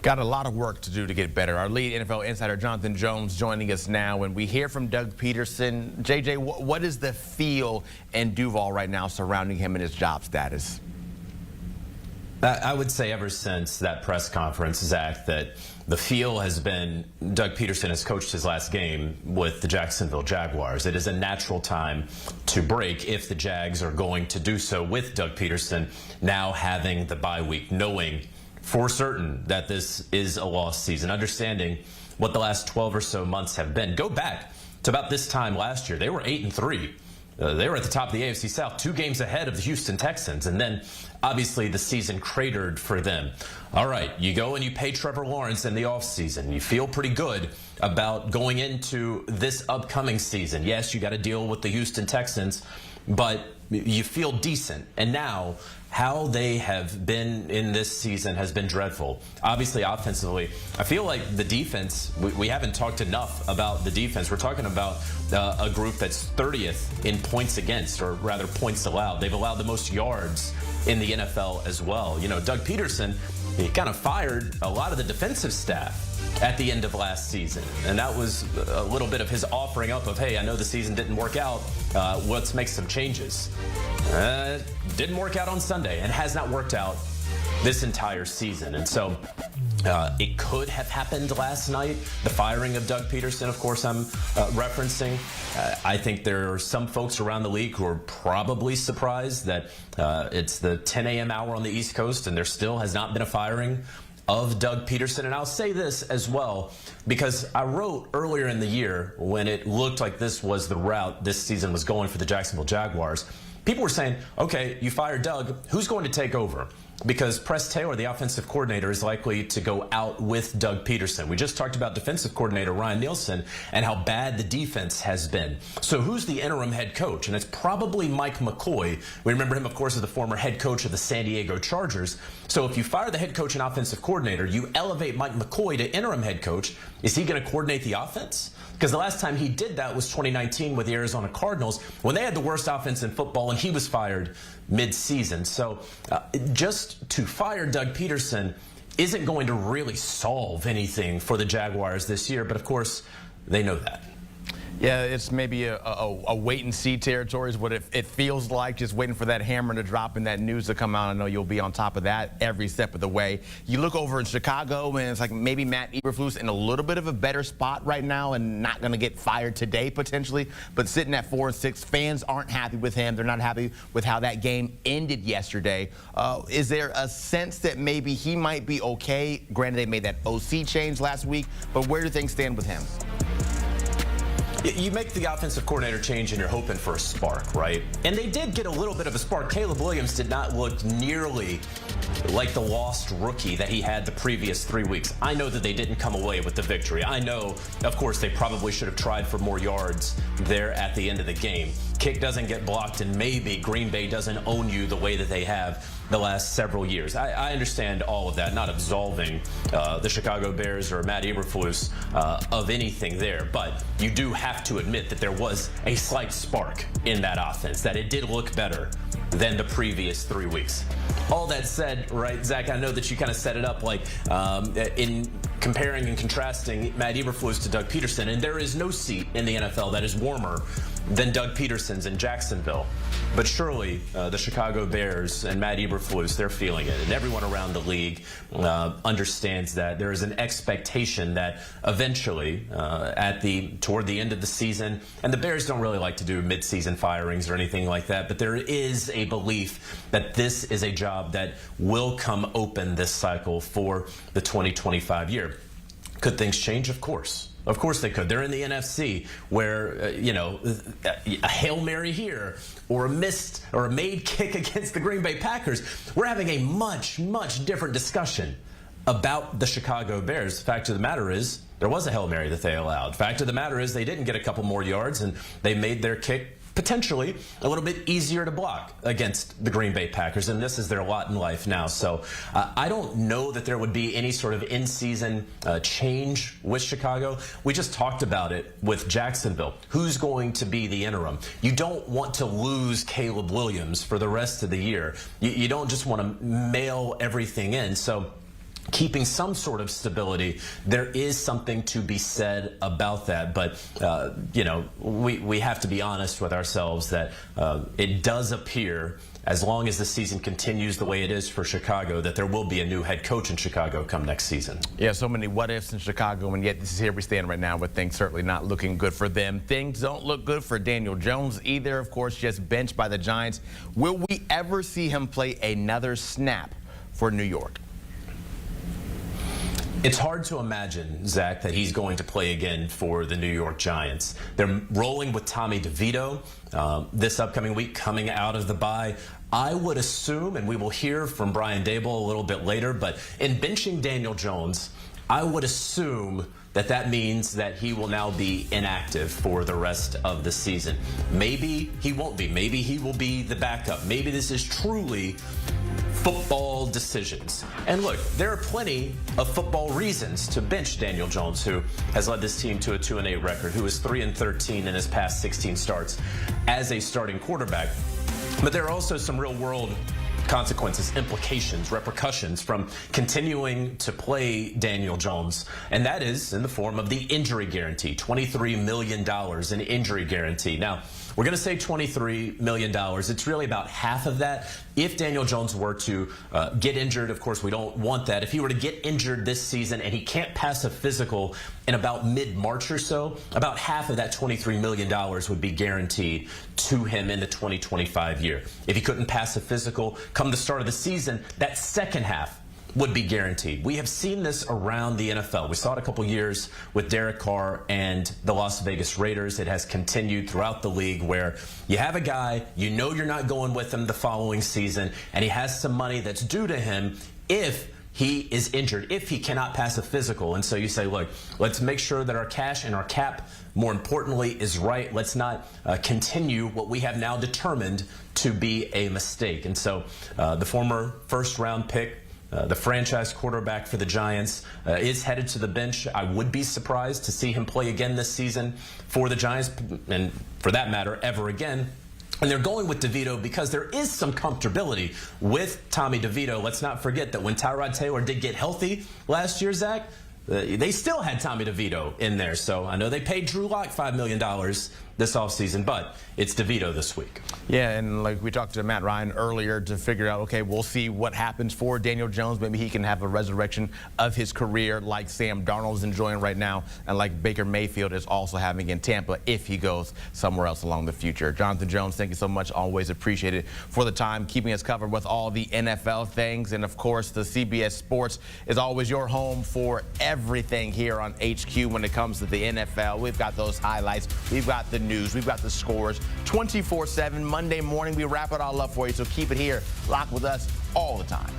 Got a lot of work to do to get better. Our lead NFL insider, Jonathan Jones, joining us now. When we hear from Doug Pederson, JJ, what is the feel in Duval right now surrounding him and his job status? I would say ever since that press conference, Zach, that the feel has been Doug Pederson has coached his last game with the Jacksonville Jaguars. It is a natural time to break if the Jags are going to do so with Doug Pederson now having the bye week, knowing for certain that this is a lost season, understanding what the last 12 or so months have been. Go back to about this time last year. They were 8-3. They were at the top of the AFC South, 2 games ahead of the Houston Texans, and then obviously the season cratered for them. All right, you go and you pay Trevor Lawrence in the offseason. You feel pretty good about going into this upcoming season. Yes, you got to deal with the Houston Texans, but you feel decent. And now how they have been in this season has been dreadful. Obviously, offensively, I feel like the defense, we haven't talked enough about the defense. We're talking about a group that's 30th in points against, or rather points allowed. They've allowed the most yards in the NFL as well. You know, Doug Pederson, he kind of fired a lot of the defensive staff at the end of last season. And that was a little bit of his offering up of, hey, I know the season didn't work out. Let's make some changes. Didn't work out on Sunday and has not worked out this entire season. And so it could have happened last night. The firing of Doug Pederson, of course, I'm referencing. I think there are some folks around the league who are probably surprised that it's the 10 a.m. hour on the East Coast and there still has not been a firing of Doug Pederson. And I'll say this as well, because I wrote earlier in the year when it looked like this was the route this season was going for the Jacksonville Jaguars, people were saying, okay, you fired Doug, who's going to take over? Because Press Taylor, the offensive coordinator, is likely to go out with Doug Pederson. We just talked about defensive coordinator Ryan Nielsen and how bad the defense has been. So who's the interim head coach? And it's probably Mike McCoy. We remember him, of course, as the former head coach of the San Diego Chargers. So if you fire the head coach and offensive coordinator, you elevate Mike McCoy to interim head coach. Is he going to coordinate the offense? Because the last time he did that was 2019 with the Arizona Cardinals when they had the worst offense in football and he was fired mid-season. So just to fire Doug Pederson isn't going to really solve anything for the Jaguars this year. But, of course, they know that. Yeah, it's maybe a wait-and-see territory is what it feels like, just waiting for that hammer to drop and that news to come out. I know you'll be on top of that every step of the way. You look over in Chicago, and it's like maybe Matt Eberflus in a little bit of a better spot right now and not going to get fired today potentially, but sitting at 4-6, fans aren't happy with him. They're not happy with how that game ended yesterday. Is there a sense that maybe he might be okay? Granted, they made that OC change last week, but where do things stand with him? You make the offensive coordinator change and you're hoping for a spark, right? And they did get a little bit of a spark. Caleb Williams did not look nearly like the lost rookie that he had the previous 3 weeks. I know that they didn't come away with the victory. I know, of course, they probably should have tried for more yards there at the end of the game. Kick doesn't get blocked, and maybe Green Bay doesn't own you the way that they have the last several years. I understand all of that, not absolving the Chicago Bears or Matt Eberflus of anything there, but you do have to admit that there was a slight spark in that offense, that it did look better than the previous 3 weeks. All that said, right, Zach, I know that you kind of set it up like in comparing and contrasting Matt Eberflus to Doug Pederson, and there is no seat in the NFL that is warmer than Doug Pederson's in Jacksonville. But surely the Chicago Bears and Matt Eberflus, they're feeling it. And everyone around the league understands that there is an expectation that eventually toward the end of the season, and the Bears don't really like to do mid-season firings or anything like that, but there is a belief that this is a job that will come open this cycle for the 2025 year. Could things change? Of course. Of course they could. They're in the NFC where, a Hail Mary here or a missed or a made kick against the Green Bay Packers. We're having a much, much different discussion about the Chicago Bears. The fact of the matter is there was a Hail Mary that they allowed. Fact of the matter is they didn't get a couple more yards and they made their kick potentially a little bit easier to block against the Green Bay Packers, and this is their lot in life now. So I don't know that there would be any sort of in-season change with Chicago. We just talked about it with Jacksonville. Who's going to be the interim? You don't want to lose Caleb Williams for the rest of the year. You don't just want to mail everything in. So keeping some sort of stability, there is something to be said about that. But, we have to be honest with ourselves that it does appear, as long as the season continues the way it is for Chicago, that there will be a new head coach in Chicago come next season. Yeah, so many what-ifs in Chicago, and yet this is here we stand right now with things certainly not looking good for them. Things don't look good for Daniel Jones either, of course, just benched by the Giants. Will we ever see him play another snap for New York? It's hard to imagine, Zach, that he's going to play again for the New York Giants. They're rolling with Tommy DeVito this upcoming week coming out of the bye. I would assume, and we will hear from Brian Daboll a little bit later, but in benching Daniel Jones, I would assume that means that he will now be inactive for the rest of the season. Maybe he won't be. Maybe he will be the backup. Maybe this is truly football decisions. And look, there are plenty of football reasons to bench Daniel Jones, who has led this team to a 2-8 record, who is 3-13 in his past 16 starts as a starting quarterback. But there are also some real-world consequences, implications, repercussions from continuing to play Daniel Jones, and that is in the form of the injury guarantee, $23 million in injury guarantee. Now, we're going to say $23 million. It's really about half of that. If Daniel Jones were to get injured, of course, we don't want that. If he were to get injured this season and he can't pass a physical in about mid-March or so, about half of that $23 million would be guaranteed to him in the 2025 year. If he couldn't pass a physical come the start of the season, that second half would be guaranteed. We have seen this around the NFL. We saw it a couple years with Derek Carr and the Las Vegas Raiders. It has continued throughout the league where you have a guy, you know you're not going with him the following season, and he has some money that's due to him if he is injured, if he cannot pass a physical. And so you say, look, let's make sure that our cash and our cap, more importantly, is right. Let's not continue what we have now determined to be a mistake. And so the former first-round pick, the franchise quarterback for the Giants, is headed to the bench. I would be surprised to see him play again this season for the Giants, and for that matter, ever again. And they're going with DeVito because there is some comfortability with Tommy DeVito. Let's not forget that when Tyrod Taylor did get healthy last year, Zach, they still had Tommy DeVito in there. So I know they paid Drew Lock $5 million this offseason, but it's DeVito this week. Yeah, and like we talked to Matt Ryan earlier to figure out, okay, we'll see what happens for Daniel Jones. Maybe he can have a resurrection of his career like Sam Darnold is enjoying right now and like Baker Mayfield is also having in Tampa if he goes somewhere else along the future. Jonathan Jones, thank you so much. Always appreciate it for the time, keeping us covered with all the NFL things. And, of course, the CBS Sports is always your home for everything here on HQ when it comes to the NFL. We've got those highlights. We've got the news. We've got the scores 24/7. Monday morning, we wrap it all up for you. So keep it here. Lock with us all the time.